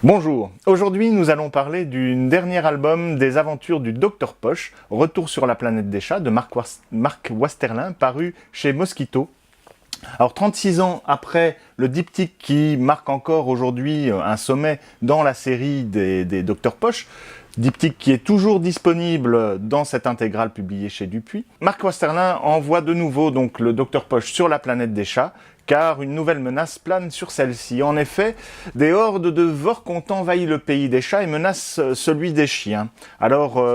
Bonjour, aujourd'hui nous allons parler du dernier album des aventures du Dr Posh, Retour sur la planète des chats de Mark Westerlin, paru chez Mosquito. Alors 36 ans après le diptyque qui marque encore aujourd'hui un sommet dans la série des Dr Posh, diptyque qui est toujours disponible dans cette intégrale publiée chez Dupuis, Mark Westerlin envoie de nouveau donc le Dr Posh sur la planète des chats, car une nouvelle menace plane sur celle-ci. En effet, des hordes de Vork ont envahi le pays des chats et menacent celui des chiens. Alors,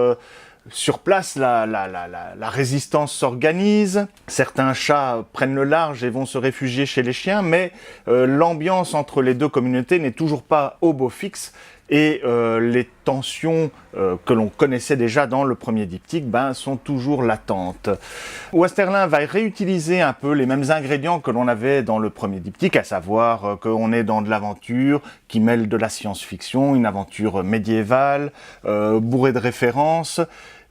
sur place, la résistance s'organise, certains chats prennent le large et vont se réfugier chez les chiens, mais l'ambiance entre les deux communautés n'est toujours pas au beau fixe, et les tensions que l'on connaissait déjà dans le premier diptyque sont toujours latentes. Westerlin va réutiliser un peu les mêmes ingrédients que l'on avait dans le premier diptyque, à savoir qu'on est dans de l'aventure qui mêle de la science-fiction, une aventure médiévale, bourrée de références,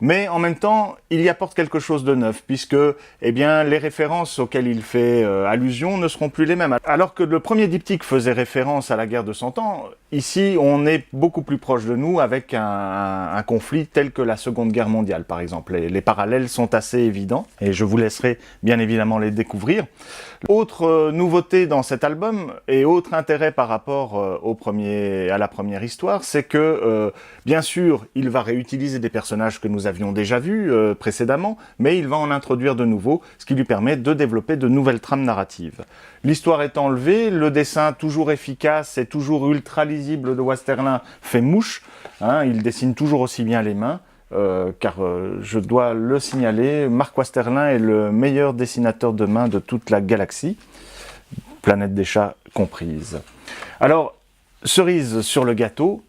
mais en même temps, il y apporte quelque chose de neuf, puisque les références auxquelles il fait allusion ne seront plus les mêmes. Alors que le premier diptyque faisait référence à la guerre de 100 ans, ici, on est beaucoup plus proche de nous avec un conflit tel que la Seconde Guerre mondiale, par exemple. Les parallèles sont assez évidents, et je vous laisserai bien évidemment les découvrir. Autre nouveauté dans cet album, et autre intérêt par rapport à la première histoire, c'est que, bien sûr, il va réutiliser des personnages que nous avions déjà vus précédemment, mais il va en introduire de nouveaux, ce qui lui permet de développer de nouvelles trames narratives. L'histoire est enlevée, le dessin toujours efficace et toujours ultra lisible de Westerlin fait mouche, il dessine toujours aussi bien les mains, car je dois le signaler, Mark Westerlin est le meilleur dessinateur de mains de toute la galaxie, Planète des chats comprise. Alors, cerise sur le gâteau,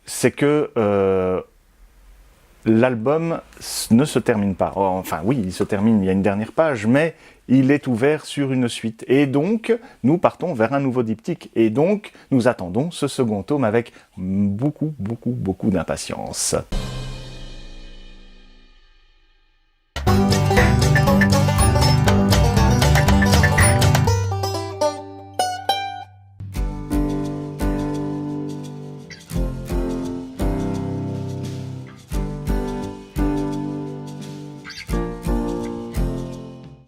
c'est que l'album ne se termine pas. Enfin oui, il se termine, il y a une dernière page, mais il est ouvert sur une suite. Et donc, nous partons vers un nouveau diptyque. Et donc, nous attendons ce second tome avec beaucoup d'impatience.